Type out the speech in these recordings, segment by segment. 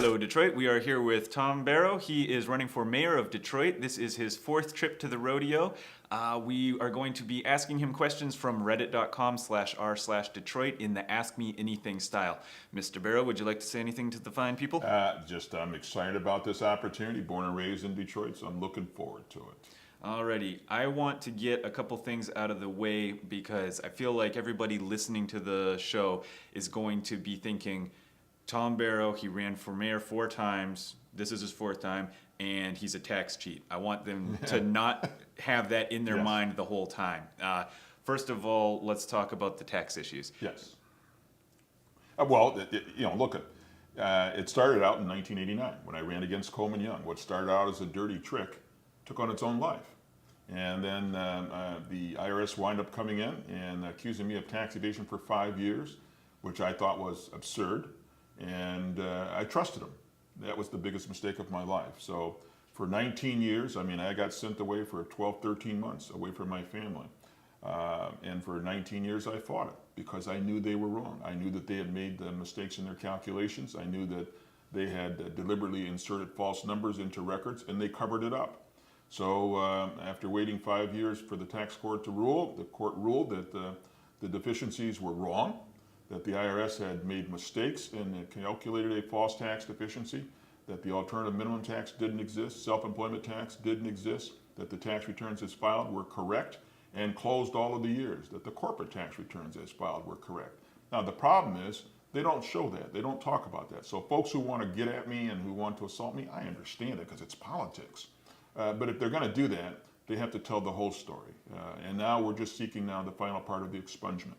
Hello, Detroit. We are here with Tom Barrow. He is running for mayor of Detroit. This is his fourth trip to the rodeo. We are going to be asking him questions from reddit.com/r/Detroit in the Ask Me Anything style. Mr. Barrow, would you like to say anything to the fine people? I'm excited about this opportunity. Born and raised in Detroit, so I'm looking forward to it. Alrighty, I want to get a couple things out of the way because I feel like everybody listening to the show is going to be thinking, Tom Barrow, he ran for mayor 4 times, this is his 4th time, and he's a tax cheat. I want them to not have that in their mind the whole time. First of all, let's talk about the tax issues. Yes. It started out in 1989 when I ran against Coleman Young. What started out as a dirty trick took on its own life. And then the IRS wound up coming in and accusing me of tax evasion for 5 years, which I thought was absurd. And I trusted them. That was the biggest mistake of my life. So for 19 years, I got sent away for 12, 13 months away from my family. And for 19 years, I fought it because I knew they were wrong. I knew that they had made mistakes in their calculations. I knew that they had deliberately inserted false numbers into records, and they covered it up. So after waiting 5 years for the tax court to rule, the court ruled that the deficiencies were wrong, that the IRS had made mistakes and calculated a false tax deficiency, that the alternative minimum tax didn't exist, self-employment tax didn't exist, that the tax returns as filed were correct, and closed all of the years, that the corporate tax returns as filed were correct. Now the problem is, they don't show that, they don't talk about that. So folks who want to get at me and who want to assault me, I understand it because it's politics. But if they're going to do that, they have to tell the whole story. And now we're just seeking now the final part of the expungement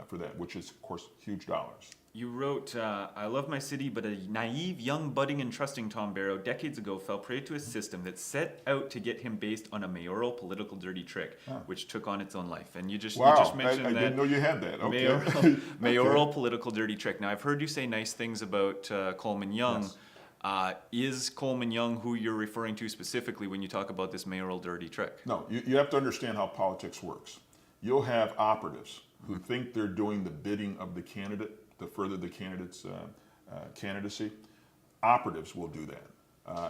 for that, which is, of course, huge dollars. You wrote, I love my city, but a naive, young, budding, and trusting Tom Barrow decades ago fell prey to a system that set out to get him based on a mayoral political dirty trick, which took on its own life. And you just mentioned I that. didn't know you had that. Okay. Mayoral political dirty trick. Now, I've heard you say nice things about Coleman Young. Yes. Is Coleman Young who you're referring to specifically when you talk about this mayoral dirty trick? No, you have to understand how politics works. You'll have operatives who think they're doing the bidding of the candidate to further the candidate's candidacy. Operatives will do that.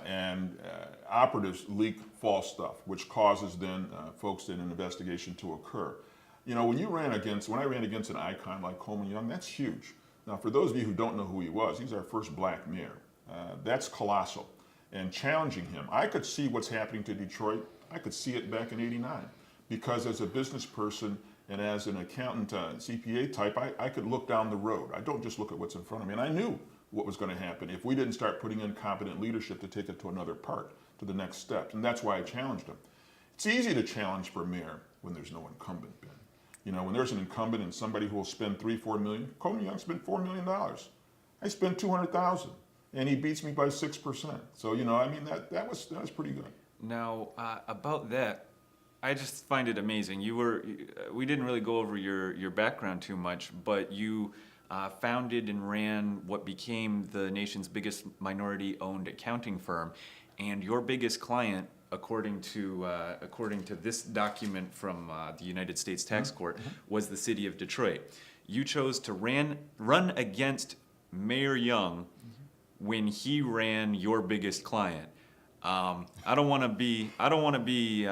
And operatives leak false stuff, which causes then folks in an investigation to occur. You know, when I ran against an icon like Coleman Young, that's huge. Now, for those of you who don't know who he was, he's our first black mayor. That's colossal. And challenging him, I could see what's happening to Detroit. I could see it back in '89, because as a business person and as an accountant, CPA type, I could look down the road. I don't just look at what's in front of me. And I knew what was going to happen if we didn't start putting in competent leadership to take it to another part, to the next step. And that's why I challenged him. It's easy to challenge for mayor when there's no incumbent, Ben. You know, when there's an incumbent and somebody who will spend $3-4 million, Coleman Young spent $4 million. I spent $200,000. And he beats me by 6%. So, that was pretty good. Now, about that, I just find it amazing. We didn't really go over your background too much, but you founded and ran what became the nation's biggest minority-owned accounting firm, and your biggest client, according to this document from the United States Tax Court, was the city of Detroit. You chose to run against Mayor Young when he ran your biggest client. I don't want to be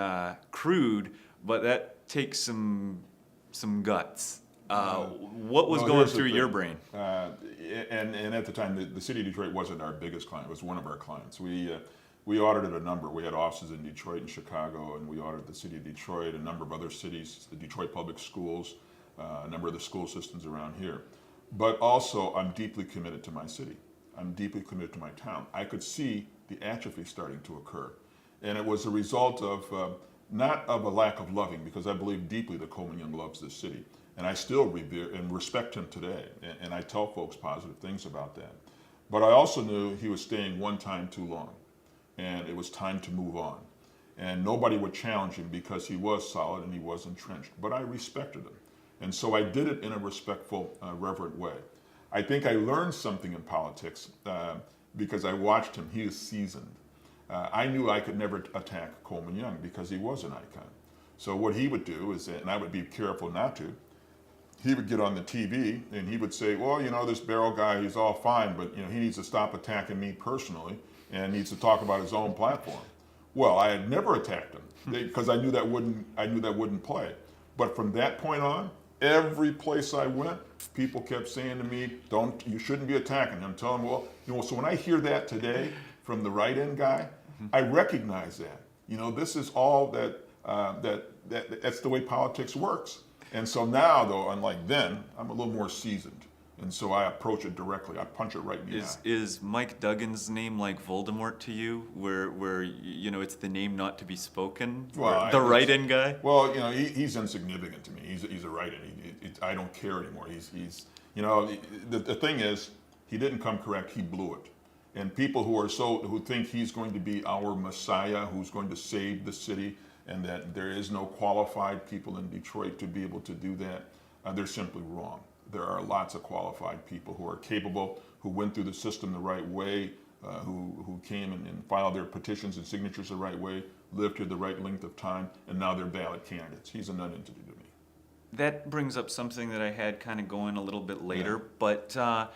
crude, but that takes some guts. What was going through your brain? And at the time, the city of Detroit wasn't our biggest client. It was one of our clients. We audited a number. We had offices in Detroit and Chicago, and we audited the city of Detroit, a number of other cities, the Detroit Public Schools, a number of the school systems around here. But also, I'm deeply committed to my city. I'm deeply committed to my town. I could see the atrophy starting to occur. And it was a result of, not of a lack of loving, because I believe deeply that Coleman Young loves this city. And I still revere and respect him today. And I tell folks positive things about that. But I also knew he was staying one time too long. And it was time to move on. And nobody would challenge him because he was solid and he was entrenched. But I respected him. And so I did it in a respectful, reverent way. I think I learned something in politics because I watched him. He is seasoned. I knew I could never attack Coleman Young because he was an icon. So what he would do is, and I would be careful not to, he would get on the TV and he would say, well, you know, this Barrow guy, he's all fine, but you know, he needs to stop attacking me personally and needs to talk about his own platform. Well, I had never attacked him because I knew that wouldn't play. But from that point on, every place I went, people kept saying to me, you shouldn't be attacking him. Tell him, well, you know, so when I hear that today from the right-end guy, I recognize that. You know, this is all that's the way politics works. And so now, though, unlike then, I'm a little more seasoned. And so I approach it directly. I punch it right in the eye. Is Mike Duggan's name like Voldemort to you, where you know it's the name not to be spoken? Well, the right-end guy. Well, you know, he's insignificant to me. He's a write-in. I don't care anymore. He's you know, the thing is, he didn't come correct. He blew it. And people who think he's going to be our Messiah, who's going to save the city, and that there is no qualified people in Detroit to be able to do that, they're simply wrong. There are lots of qualified people who are capable, who went through the system the right way, who came and filed their petitions and signatures the right way, lived here the right length of time, and now they're ballot candidates. He's a nonentity to me. That brings up something that I had kind of going a little bit later, but I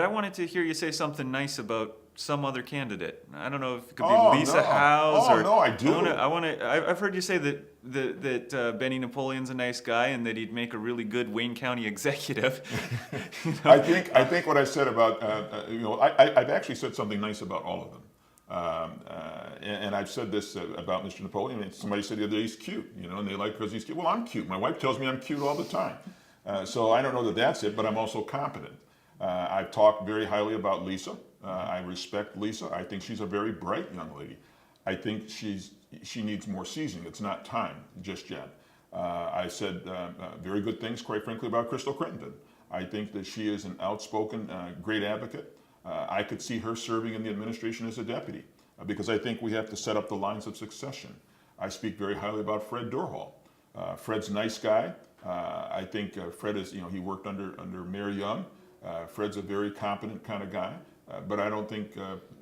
wanted to hear you say something nice about some other candidate. I don't know if it could be Lisa House or. No, I do. I've heard you say that Benny Napoleon's a nice guy and that he'd make a really good Wayne County executive. You know? I think what I said about you know, I've actually said something nice about all of them. And I've said this about Mr. Napoleon. And somebody said the other day he's cute, you know, and they like because he's cute. Well, I'm cute. My wife tells me I'm cute all the time. So I don't know that that's it, but I'm also competent. I've talked very highly about Lisa. I respect Lisa. I think she's a very bright young lady. I think she needs more seasoning. It's not time just yet. I said very good things, quite frankly, about Crystal Crittenden. I think that she is an outspoken, great advocate. I could see her serving in the administration as a deputy because I think we have to set up the lines of succession. I speak very highly about Fred Durhall. Fred's a nice guy. I think Fred is, you know, he worked under Mayor Young. Fred's a very competent kind of guy. But I don't think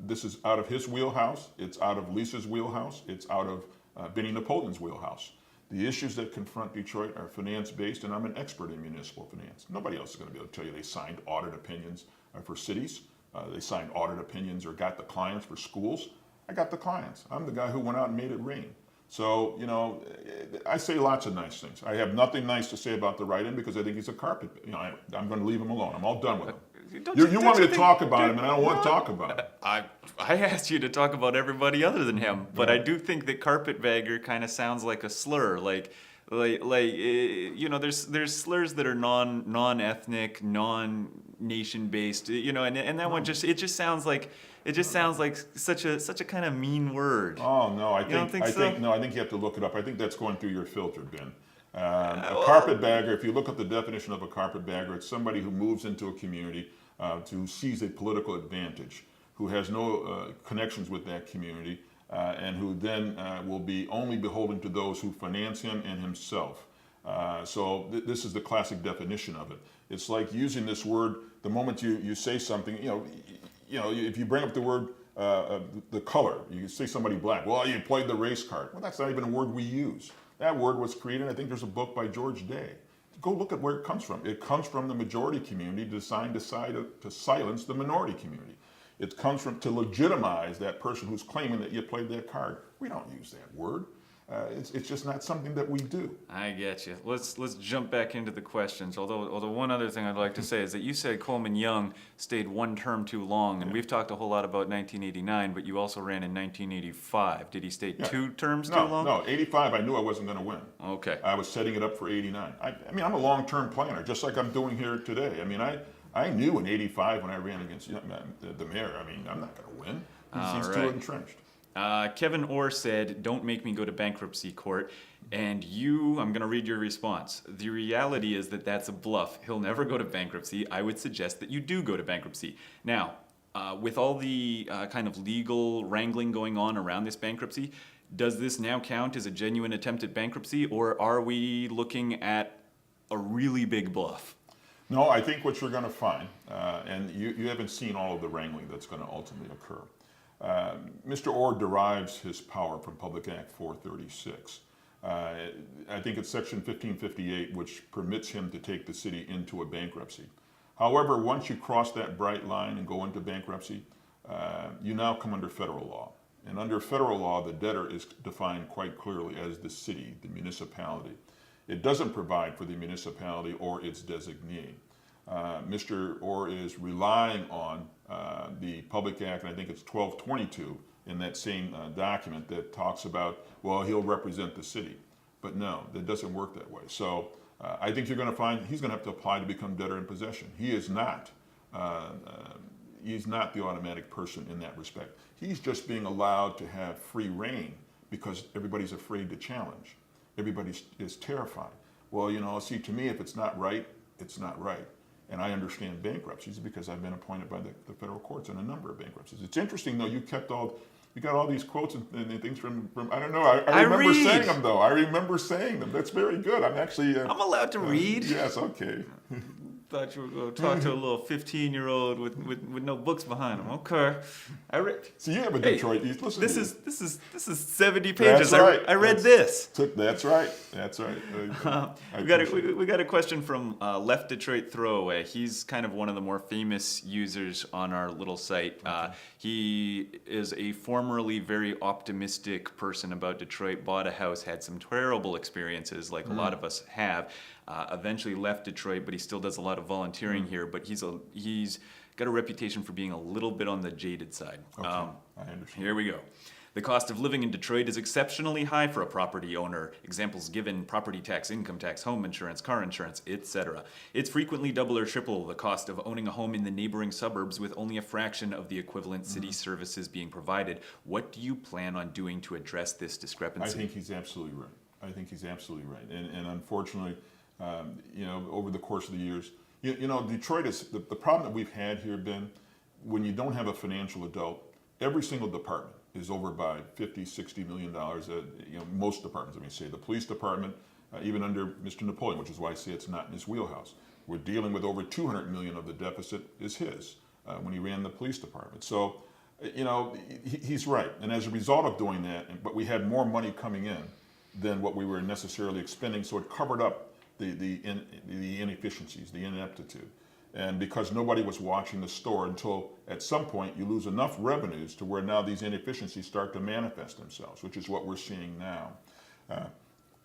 this is out of his wheelhouse. It's out of Lisa's wheelhouse. It's out of Benny Napoleon's wheelhouse. The issues that confront Detroit are finance-based, and I'm an expert in municipal finance. Nobody else is going to be able to tell you they signed audit opinions for cities. They signed audit opinions or got the clients for schools. I got the clients. I'm the guy who went out and made it rain. So, you know, I say lots of nice things. I have nothing nice to say about the write-in because I think he's a carpet. You know, I'm going to leave him alone. I'm all done with him. You want me to talk about him, and I don't want to talk about him. I asked you to talk about everybody other than him, but I do think that carpetbagger kind of sounds like a slur. Like you know, there's slurs that are non-ethnic, non-nation based. You know, and that one just sounds like such a kind of mean word. Oh no, I think you have to look it up. I think that's going through your filter, Ben. A carpetbagger, if you look at the definition of a carpetbagger, it's somebody who moves into a community to seize a political advantage, who has no connections with that community, and who then will be only beholden to those who finance him and himself. So this is the classic definition of it. It's like using this word the moment you say something. You know, if you bring up the word the color, you say somebody black. Well, you played the race card. Well, that's not even a word we use. That word was created. I think there's a book by George Day. Go look at where it comes from. It comes from the majority community to silence the minority community. It comes from to legitimize that person who's claiming that you played that card. We don't use that word. It's just not something that we do. I get you. Let's jump back into the questions. Although one other thing I'd like to say is that you said Coleman Young stayed one term too long, and we've talked a whole lot about 1989, but you also ran in 1985. Did he stay 2 terms too long? No, 85 I knew I wasn't going to win. Okay. I was setting it up for 89. I mean, I'm a long-term planner, just like I'm doing here today. I mean, I knew in 85 when I ran against the mayor, I mean, I'm not going to win. He's too entrenched. Kevin Orr said, "Don't make me go to bankruptcy court." And I'm going to read your response. "The reality is that that's a bluff. He'll never go to bankruptcy. I would suggest that you do go to bankruptcy." Now, with all the kind of legal wrangling going on around this bankruptcy, does this now count as a genuine attempt at bankruptcy, or are we looking at a really big bluff? No, I think what you're going to find, and you haven't seen all of the wrangling that's going to ultimately occur. Mr. Orr derives his power from Public Act 436. I think it's Section 1558, which permits him to take the city into a bankruptcy. However, once you cross that bright line and go into bankruptcy, you now come under federal law. And under federal law, the debtor is defined quite clearly as the city, the municipality. It doesn't provide for the municipality or its designee. Mr. Orr is relying on the Public Act, and I think it's 1222 in that same document that talks about, well, he'll represent the city. But no, that doesn't work that way. So I think you're going to find he's going to have to apply to become debtor in possession. He is not. He's not the automatic person in that respect. He's just being allowed to have free reign because everybody's afraid to challenge. Everybody is terrified. Well, you know, see, to me, if it's not right, it's not right. And I understand bankruptcies because I've been appointed by the federal courts on a number of bankruptcies. It's interesting, though, you got all these quotes and things from I don't know, I remember saying them, though. I remember saying them. That's very good. I'm actually... I'm allowed to read. Yes, okay. Thought you were going to talk to a little 15-year-old with no books behind him. Okay, I read. So you have a Detroit. Listen, this is 70 pages. That's right. I read this. That's right. That's right. We got a question from Left Detroit Throwaway. He's kind of one of the more famous users on our little site. He is a formerly very optimistic person about Detroit. Bought a house, had some terrible experiences, like a lot of us have. Eventually left Detroit, but he still does a lot of volunteering here. But he's got a reputation for being a little bit on the jaded side. Okay, I understand. Here we go. The cost of living in Detroit is exceptionally high for a property owner. Examples given: property tax, income tax, home insurance, car insurance, etc. It's frequently double or triple the cost of owning a home in the neighboring suburbs with only a fraction of the equivalent city services being provided. What do you plan on doing to address this discrepancy? I think he's absolutely right. And unfortunately, you know, over the course of the years, you know, Detroit is, the problem that we've had here, Ben, when you don't have a financial adult, every single department is over by $50-60 million. You know, most departments, let me say, the police department, even under Mr. Napoleon, which is why I say it's not in his wheelhouse. We're dealing with over 200 million of the deficit is his when he ran the police department. So, you know, he's right. And as a result of doing that, but we had more money coming in than what we were necessarily expending, so it covered up the inefficiencies, the ineptitude. And because nobody was watching the store until at some point you lose enough revenues to where now these inefficiencies start to manifest themselves, which is what we're seeing now.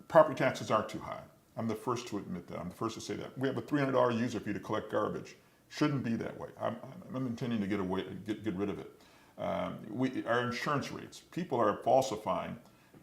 Property taxes are too high. I'm the first to admit that. I'm the first to say that. We have a $300 user fee to collect garbage. Shouldn't be that way. I'm intending to get rid of it. Our insurance rates, people are falsifying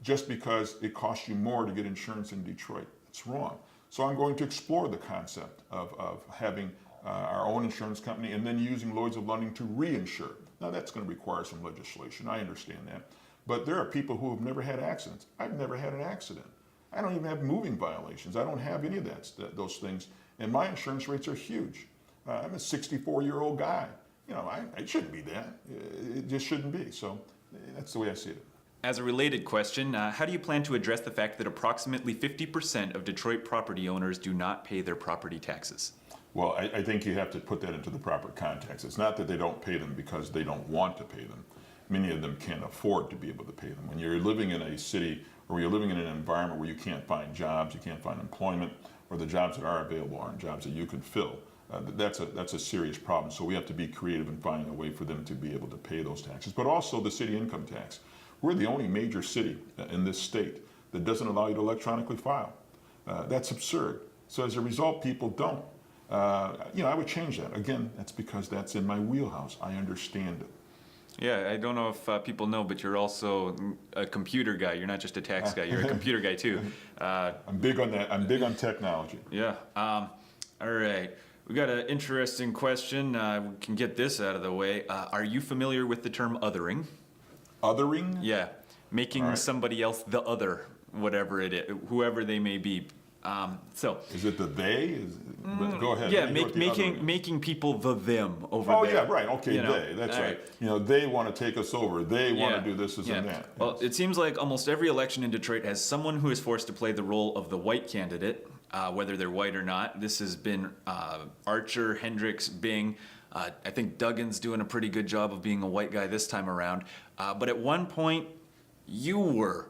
just because it costs you more to get insurance in Detroit. It's wrong. So I'm going to explore the concept of having our own insurance company and then using Lloyd's of London to reinsure. Now that's going to require some legislation. I understand that. But there are people who have never had accidents. I've never had an accident. I don't even have moving violations. I don't have any of those things. And my insurance rates are huge. I'm a 64-year-old guy. You know, it shouldn't be that. It just shouldn't be. So that's the way I see it. As a related question, how do you plan to address the fact that approximately 50% of Detroit property owners do not pay their property taxes? Well, I think you have to put that into the proper context. It's not that they don't pay them because they don't want to pay them. Many of them can't afford to be able to pay them. When you're living in a city or you're living in an environment where you can't find jobs, you can't find employment, or the jobs that are available aren't jobs that you can fill, that's a serious problem. So we have to be creative in finding a way for them to be able to pay those taxes. But also the city income tax. We're the only major city in this state that doesn't allow you to electronically file. That's absurd. So as a result, people don't. You know, I would change that. Again, that's because that's in my wheelhouse. I understand it. Yeah, I don't know if people know, but you're also a computer guy. You're not just a tax guy. You're a computer guy too. I'm big on that. I'm big on technology. Yeah. All right. We got an interesting question. We can get this out of the way. Are you familiar with the term othering? Othering? Yeah, making somebody else the other, whatever it is, whoever they may be. So is it the they? Go ahead. Yeah, making people the them over there. Oh yeah, right. Okay, they. That's right. You know, they want to take us over. They want to do this, and that. Well, it seems like almost every election in Detroit has someone who is forced to play the role of the white candidate, whether they're white or not. This has been Archer, Hendricks, Bing. I think Duggan's doing a pretty good job of being a white guy this time around. But at one point, you were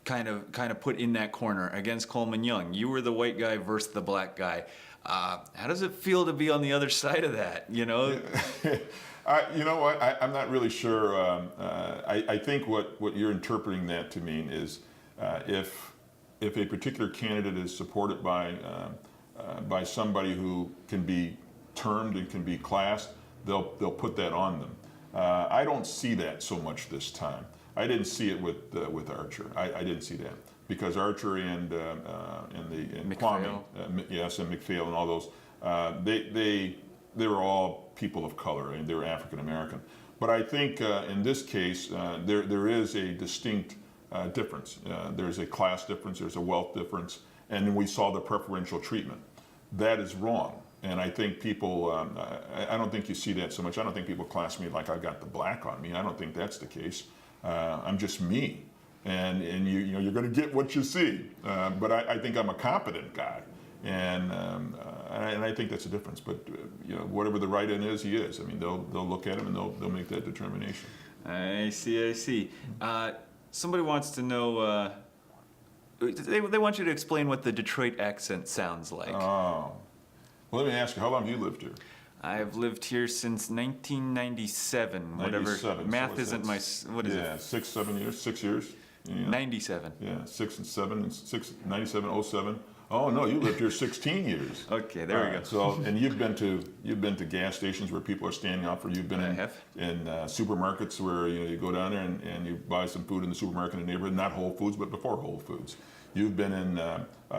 kind of put in that corner against Coleman Young. You were the white guy versus the black guy. How does it feel to be on the other side of that? You know. You know what? I'm not really sure. I think what you're interpreting that to mean is if a particular candidate is supported by somebody who can be termed and can be classed, they'll put that on them. I don't see that so much this time. I didn't see it with Archer. I didn't see that because Archer and Kwame, yes, and McPhail and all those, they were all people of color and they were African American. But I think in this case there is a distinct difference. There's a class difference. There's a wealth difference, and we saw the preferential treatment. That is wrong. And I think people, I don't think you see that so much. I don't think people class me like I got the black on me. I don't think that's the case. I'm just me. And you know, you're going to get what you see. But I think I'm a competent guy. And I think that's a difference. But, you know, whatever the write-in is, he is. I mean, they'll look at him and they'll make that determination. I see. Somebody wants to know, they want you to explain what the Detroit accent sounds like. Oh. Well, let me ask you, how long have you lived here? I've lived here since 1997. Whatever. 97. Math So isn't my. What is yeah, it? 6, 7 years, 6 years. Yeah. 97. Yeah, 6 and 7 and 6, 97, 07. Oh no, you lived here 16 years. Okay, there we go. So, and you've been to gas stations where people are standing out for you. You've been in supermarkets where you go down there and you buy some food in the supermarket in the neighborhood, not Whole Foods, but before Whole Foods. You've been in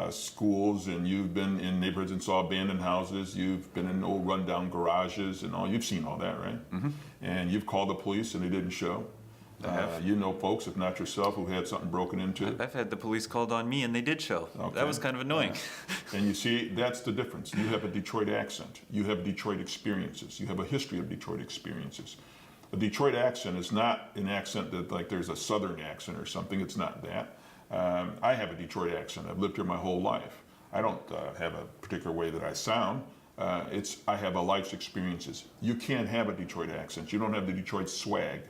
schools, and you've been in neighborhoods and saw abandoned houses. You've been in old rundown garages and all. You've seen all that, right? Mm-hmm. And you've called the police and they didn't show. You know folks, if not yourself, who had something broken into. I've had the police called on me and they did show. Okay. That was kind of annoying. And you see, that's the difference. You have a Detroit accent. You have Detroit experiences. You have a history of Detroit experiences. A Detroit accent is not an accent that like there's a Southern accent or something. It's not that. I have a Detroit accent. I've lived here my whole life. I don't have a particular way that I sound. I have a life's experiences. You can't have a Detroit accent. You don't have the Detroit swag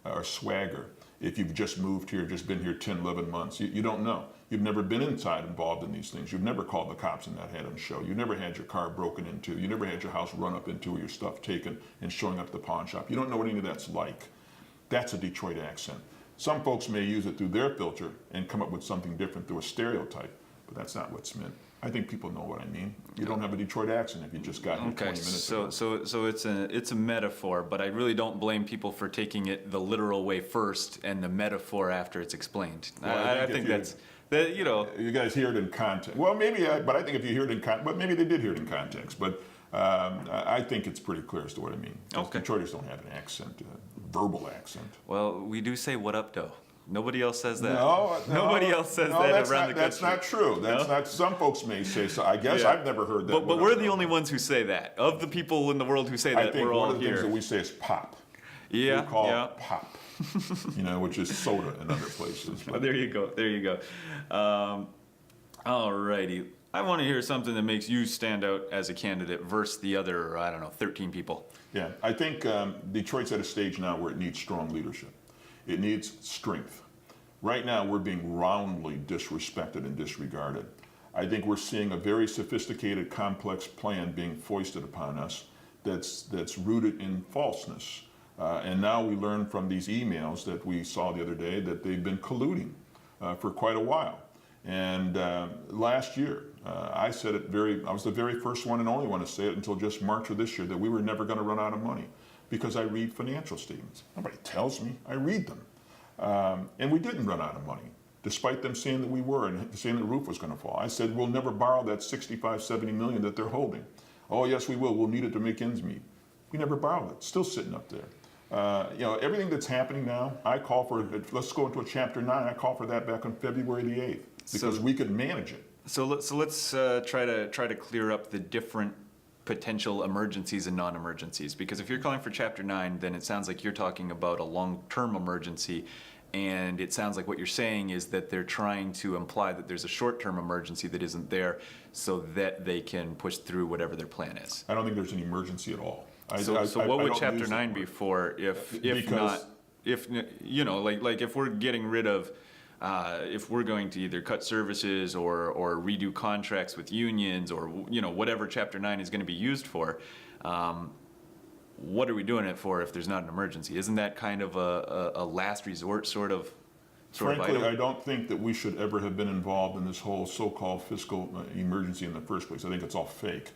or swagger if you've just moved here, just been here 10, 11 months. You don't know. You've never been inside involved in these things. You've never called the cops and not had them show. You never had your car broken into. You never had your house run up into or your stuff taken and showing up at the pawn shop. You don't know what any of that's like. That's a Detroit accent. Some folks may use it through their filter and come up with something different through a stereotype, but that's not what's meant. I think people know what I mean. You don't have a Detroit accent if you just got here 20 minutes ago. So it's a metaphor, but I really don't blame people for taking it the literal way first and the metaphor after it's explained. Well, I think that's that, you know. You guys hear it in context. Well, maybe, but I think if you hear it in context, but maybe they did hear it in context. But I think it's pretty clear as to what I mean. Okay. Detroiters don't have an accent, verbal accent. Well, we do say "what up, doe." Nobody else says that. No, Nobody else says that around the country. That's not true. That's not. Some folks may say so. I guess I've never heard that. But we're the only ones who say that. Of the people in the world who say that, I think we're one all of the here. things that we say is pop. Yeah, we call it pop. Which is soda in other places. Well, there you go. All righty. I want to hear something that makes you stand out as a candidate versus the other, 13 people. Yeah, I think Detroit's at a stage now where it needs strong leadership. It needs strength. Right now, we're being roundly disrespected and disregarded. I think we're seeing a very sophisticated, complex plan being foisted upon us that's rooted in falseness. And now we learn from these emails that we saw the other day that they've been colluding for quite a while. And last year, I said it I was the very first one and only one to say it until just March of this year, that we were never going to run out of money because I read financial statements. Nobody tells me, I read them. And we didn't run out of money, despite them saying that we were and saying the roof was going to fall. I said, we'll never borrow that 65, 70 million that they're holding. Oh, yes, we will. We'll need it to make ends meet. We never borrowed it. Still sitting up there. Everything that's happening now, I call for, let's go into a chapter 9. I call for that back on February the 8th because we could manage it. So let's try to clear up the different potential emergencies and non-emergencies, because if you're calling for chapter 9, then it sounds like you're talking about a long-term emergency, and it sounds like what you're saying is that they're trying to imply that there's a short-term emergency that isn't there so that they can push through whatever their plan is. I don't think there's an emergency at all. So what would chapter 9 be for if we're getting rid of if we're going to either cut services or redo contracts with unions or whatever Chapter 9 is going to be used for, what are we doing it for if there's not an emergency? Isn't that kind of a last resort sort of Frankly, item? I don't think that we should ever have been involved in this whole so-called fiscal emergency in the first place. I think it's all fake.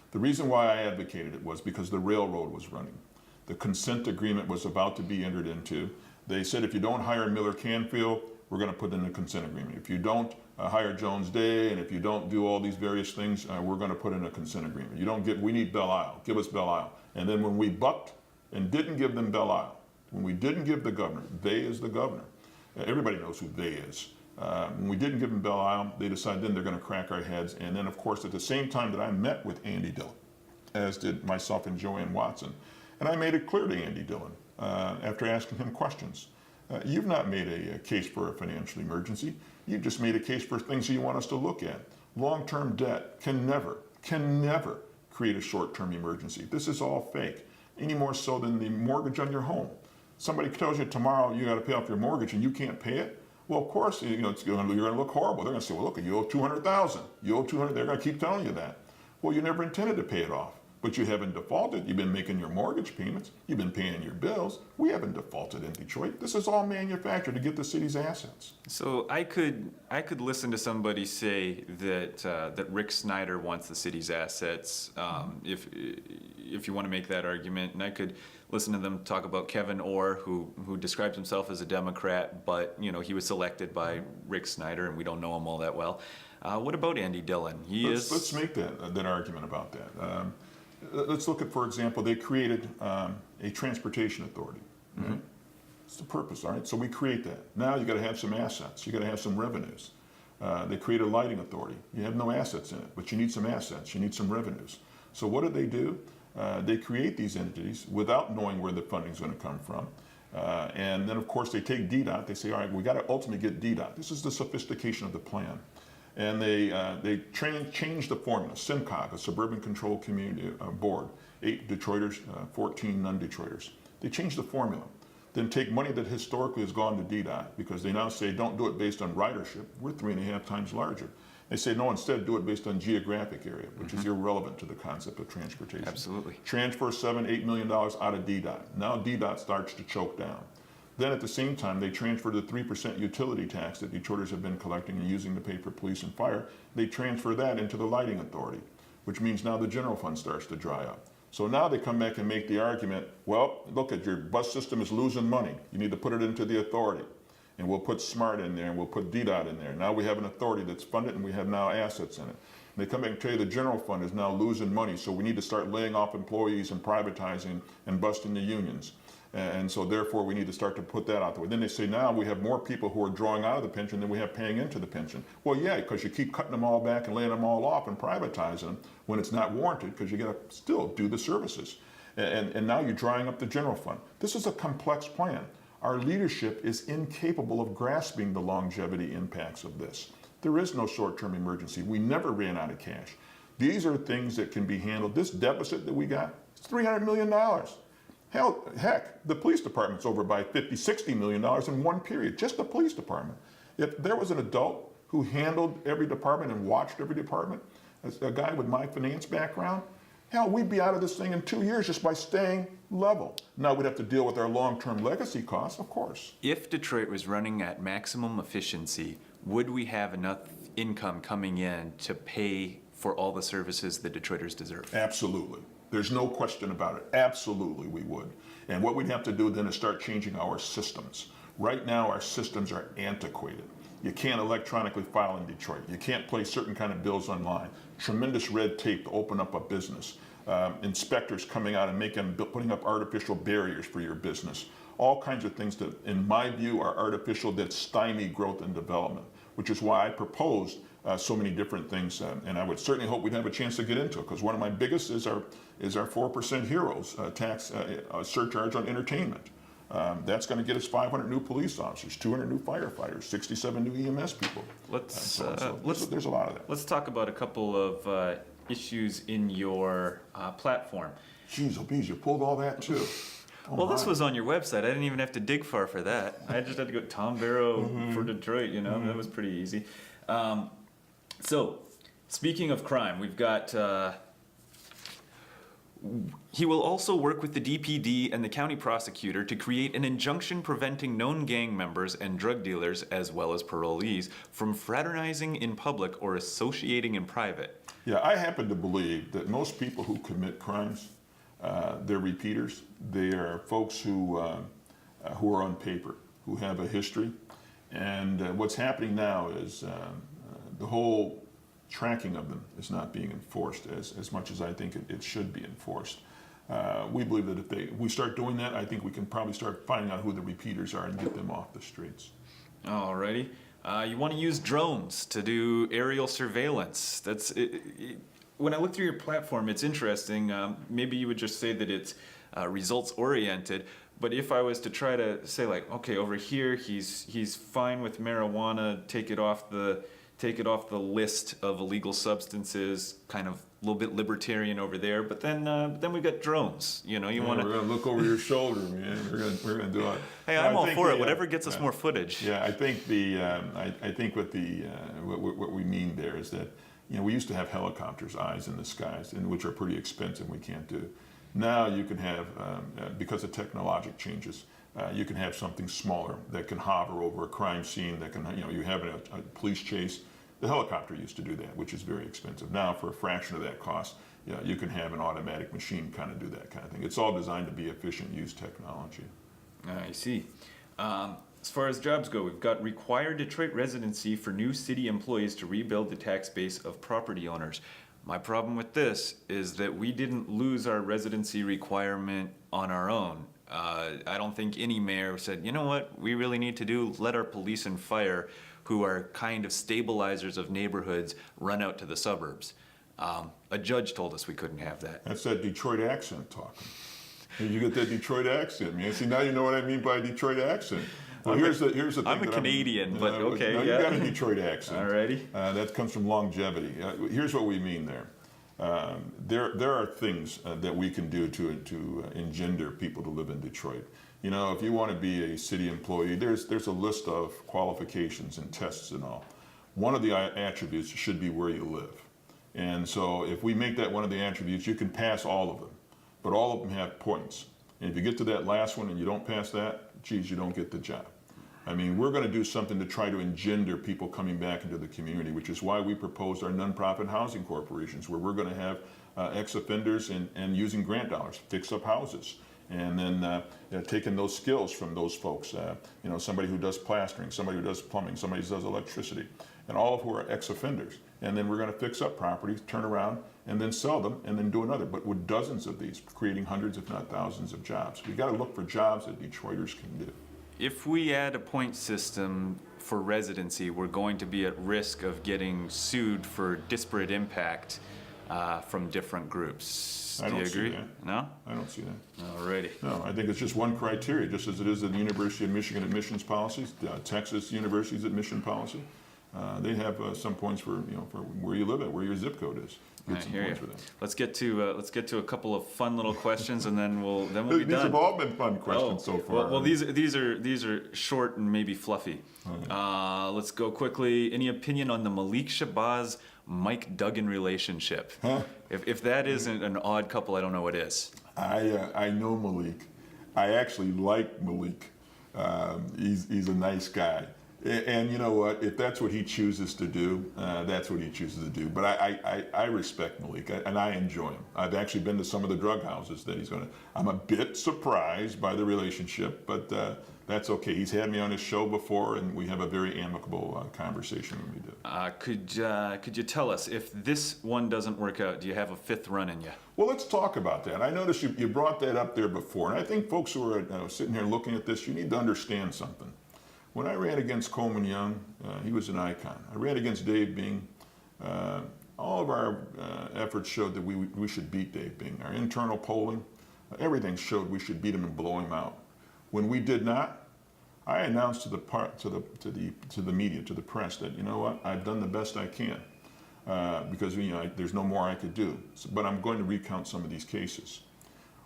The reason why I advocated it was because the railroad was running. The consent agreement was about to be entered into. They said if you don't hire Miller Canfield, we're going to put in a consent agreement. If you don't hire Jones Day, and if you don't do all these various things, we're going to put in a consent agreement. You don't we need Belle Isle. Give us Belle Isle. And then when we bucked and didn't give them Belle Isle, when we didn't give the governor, they is the governor. Everybody knows who they is. When we didn't give them Belle Isle, they decided then they're going to crack our heads. And then, of course, at the same time that I met with Andy Dillon, as did myself and Joanne Watson, and I made it clear to Andy Dillon after asking him questions. You've not made a case for a financial emergency. You've just made a case for things that you want us to look at. Long-term debt can never create a short-term emergency. This is all fake, any more so than the mortgage on your home. Somebody tells you tomorrow you got to pay off your mortgage and you can't pay it. Well, of course, you're going to look horrible. They're going to say, well, look, you owe $200,000. You owe $200,000. They're going to keep telling you that. Well, you never intended to pay it off, but you haven't defaulted. You've been making your mortgage payments. You've been paying your bills. We haven't defaulted in Detroit. This is all manufactured to get the city's assets. So I could listen to somebody say that Rick Snyder wants the city's assets, if you want to make that argument, and I could listen to them talk about Kevin Orr, who describes himself as a Democrat, but he was selected by Rick Snyder, and we don't know him all that well. What about Andy Dillon? Let's make that argument about that. Let's look at, for example, they created a transportation authority. Right? It's the purpose, all right? So we create that. Now you got to have some assets. You got to have some revenues. They create a lighting authority. You have no assets in it, but you need some assets. You need some revenues. So what do? They create these entities without knowing where the funding is going to come from. And then, of course, they take DDOT. They say, all right, we got to ultimately get DDOT. This is the sophistication of the plan. And they change the formula. SIMCOG, a Suburban Control Community Board, 8 Detroiters, 14 non-Detroiters. They change the formula. Then take money that historically has gone to DDOT, because they now say don't do it based on ridership. We're 3.5 times larger. They say no, instead do it based on geographic area, which is irrelevant to the concept of transportation. Absolutely. Transfer $7-8 million out of DDOT. Now DDOT starts to choke down. Then at the same time, they transfer the 3% utility tax that Detroiters have been collecting and using to pay for police and fire. They transfer that into the lighting authority, which means now the general fund starts to dry up. So now they come back and make the argument, well, look at your bus system is losing money. You need to put it into the authority. And we'll put SMART in there and we'll put DDOT in there. Now we have an authority that's funded and we have now assets in it. And they come back and tell you the general fund is now losing money, so we need to start laying off employees and privatizing and busting the unions. And so therefore we need to start to put that out there. Then they say now we have more people who are drawing out of the pension than we have paying into the pension. Well, yeah, because you keep cutting them all back and laying them all off and privatizing them when it's not warranted, because you got to still do the services. And now you're drying up the general fund. This is a complex plan. Our leadership is incapable of grasping the longevity impacts of this. There is no short-term emergency. We never ran out of cash. These are things that can be handled. This deficit that we got, it's $300 million. Heck, the police department's over by $50-60 million in one period, just the police department. If there was an adult who handled every department and watched every department, as a guy with my finance background, hell, we'd be out of this thing in 2 years just by staying level. Now we'd have to deal with our long-term legacy costs, of course. If Detroit was running at maximum efficiency, would we have enough income coming in to pay for all the services that Detroiters deserve? Absolutely. There's no question about it. Absolutely we would. And what we'd have to do then is start changing our systems. Right now our systems are antiquated. You can't electronically file in Detroit. You can't place certain kind of bills online. Tremendous red tape to open up a business. Inspectors coming out and putting up artificial barriers for your business. All kinds of things that, in my view, are artificial that stymie growth and development, which is why I proposed so many different things. And I would certainly hope we'd have a chance to get into it, because one of my biggest is our 4% heroes tax surcharge on entertainment. That's going to get us 500 new police officers, 200 new firefighters, 67 new EMS people. There's a lot of that. Let's talk about a couple of issues in your platform. Jeez, oh bees, you pulled all that too. Well, this my. was on your website. I didn't even have to dig far for that. I just had to go Tom Barrow for Detroit, That was pretty easy. So, speaking of crime, we've got... he will also work with the DPD and the county prosecutor to create an injunction preventing known gang members and drug dealers, as well as parolees, from fraternizing in public or associating in private. Yeah, I happen to believe that most people who commit crimes, they're repeaters. They are folks who are on paper, who have a history. And what's happening now is the whole tracking of them is not being enforced as much as I think it should be enforced. We believe that if we start doing that, I think we can probably start finding out who the repeaters are and get them off the streets. Alrighty. You want to use drones to do aerial surveillance. That's when I look through your platform, it's interesting. Maybe you would just say that it's results oriented. But if I was to try to say like, okay, over here he's fine with marijuana, take it off the list of illegal substances, kind of a little bit libertarian over there. But then we've got drones. You want to. We're gonna look over your shoulder, man. We're gonna do it. Hey, I'm all for it. Whatever gets us more footage. Yeah, I think I think what we mean there is that we used to have helicopters, eyes in the skies, and which are pretty expensive. We can't do. Now you can have because of technologic changes. You can have something smaller that can hover over a crime scene. That can you have a police chase. The helicopter used to do that, which is very expensive. Now, for a fraction of that cost, you can have an automatic machine kind of do that kind of thing. It's all designed to be efficient, use technology. I see. As far as jobs go, we've got required Detroit residency for new city employees to rebuild the tax base of property owners. My problem with this is that we didn't lose our residency requirement on our own. I don't think any mayor said, you know what we really need to do? Let our police and fire, who are kind of stabilizers of neighborhoods, run out to the suburbs. A judge told us we couldn't have that. That's that Detroit accent talking. You get that Detroit accent, man. See, now you know what I mean by Detroit accent. Well, here's the thing. I'm a Canadian, but okay. No, you got a Detroit accent. Alrighty. That comes from longevity. Here's what we mean there. There are things that we can do to engender people to live in Detroit. If you want to be a city employee, there's a list of qualifications and tests and all. One of the attributes should be where you live. And so if we make that one of the attributes, you can pass all of them. But all of them have points. And if you get to that last one and you don't pass that, geez, you don't get the job. I mean, we're going to do something to try to engender people coming back into the community, which is why we proposed our nonprofit housing corporations, where we're going to have ex-offenders and using grant dollars, fix up houses. And then taking those skills from those folks, somebody who does plastering, somebody who does plumbing, somebody who does electricity, and all of who are ex-offenders. And then we're going to fix up properties, turn around, and then sell them, and then do another. But with dozens of these, creating hundreds, if not thousands, of jobs. We got to look for jobs that Detroiters can do. If we add a point system for residency, we're going to be at risk of getting sued for disparate impact from different groups. Do you agree? See that. No? I don't see that. Alrighty. No, I think it's just one criteria, just as it is in the University of Michigan admissions policies, Texas University's admission policy. They have some points for where you live at, where your zip code is. I hear you. Let's get to a couple of fun little questions, and then we'll be done. These have all been fun questions so far. Well, these are short and maybe fluffy. Okay. Let's go quickly. Any opinion on the Malik Shabazz Mike Duggan relationship? Huh? If that isn't an odd couple, I don't know what is. I know Malik. I actually like Malik. He's a nice guy. And you know what? If that's what he chooses to do, that's what he chooses to do. But I respect Malik, and I enjoy him. I've actually been to some of the drug houses that he's going to. I'm a bit surprised by the relationship, but that's okay. He's had me on his show before, and we have a very amicable conversation when we do. Could you tell us, if this one doesn't work out, do you have a fifth run in you? Well, let's talk about that. I noticed you brought that up there before, and I think folks who are sitting here looking at this, you need to understand something. When I ran against Coleman Young, he was an icon. I ran against Dave Bing. All of our efforts showed that we should beat Dave Bing. Our internal polling, everything showed we should beat him and blow him out. When we did not, I announced to the media, to the press, that you know what, I've done the best I can because there's no more I could do. But I'm going to recount some of these cases.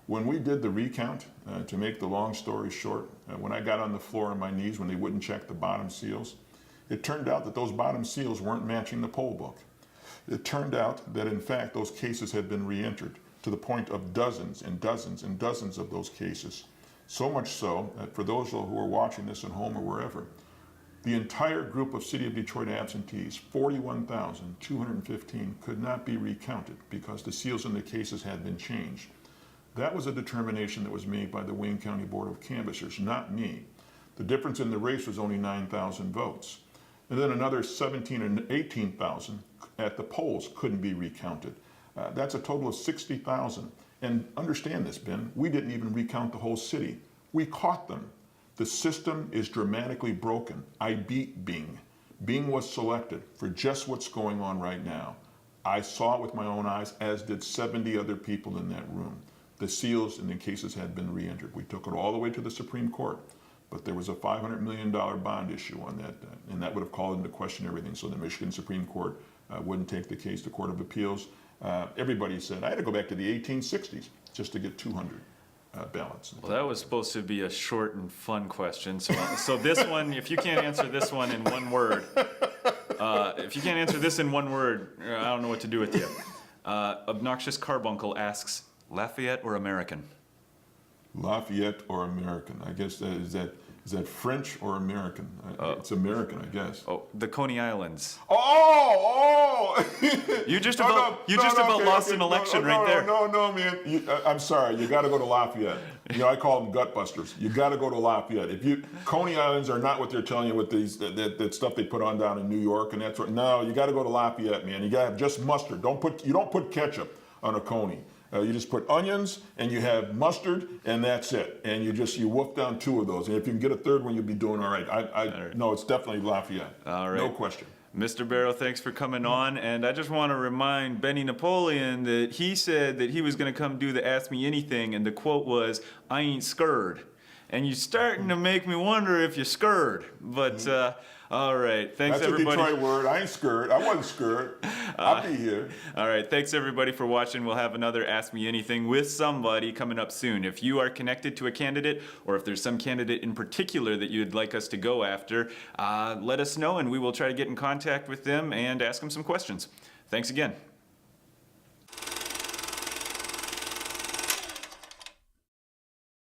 When we did the recount, to make the long story short, when I got on the floor on my knees when they wouldn't check the bottom seals, it turned out that those bottom seals weren't matching the poll book. It turned out that in fact those cases had been re-entered to the point of dozens and dozens and dozens of those cases. So much so that for those who are watching this at home or wherever, the entire group of City of Detroit absentees, 41,215, could not be recounted because the seals in the cases had been changed. That was a determination that was made by the Wayne County Board of Canvassers, not me. The difference in the race was only 9,000 votes. And then another 17 and 18,000 at the polls couldn't be recounted. That's a total of 60,000. And understand this, Ben, we didn't even recount the whole city. We caught them. The system is dramatically broken. I beat Bing. Bing was selected for just what's going on right now. I saw it with my own eyes, as did 70 other people in that room. The seals in the cases had been re-entered. We took it all the way to the Supreme Court, but there was a $500 million bond issue on that, and that would have called into question everything. So the Michigan Supreme Court wouldn't take the case to Court of Appeals. Everybody said, I had to go back to the 1860s just to get 200 ballots. Well, that was supposed to be a short and fun question. So this one, if you can't answer this one in one word, if you can't answer this in one word, I don't know what to do with you. Obnoxious Carbuncle asks, Lafayette or American? Lafayette or American? I guess is that French or American? It's American, I guess. Oh, the Coney Islands. Oh! You just about lost an election right there. No, man. I'm sorry. You got to go to Lafayette. You know, I call them gut busters. You got to go to Lafayette. Coney Islands are not what they're telling you with these that stuff they put on down in New York and that sort. No, you got to go to Lafayette, man. You got to have just mustard. You don't put ketchup on a Coney. You just put onions and you have mustard and that's it. And you wolf down 2 of those. And if you can get a third one, you'll be doing all right. No, it's definitely Lafayette. All right. No question. Mr. Barrow, thanks for coming on. And I just want to remind Benny Napoleon that he said that he was going to come do the Ask Me Anything. And the quote was, I ain't scared. And you're starting to make me wonder if you're scared. But, all right. Thanks, everybody. That's a Detroit word. I ain't scared. I wasn't scared. I'll be here. All right. Thanks, everybody, for watching. We'll have another Ask Me Anything with somebody coming up soon. If you are connected to a candidate, or if there's some candidate in particular that you'd like us to go after, let us know, and we will try to get in contact with them and ask them some questions. Thanks again.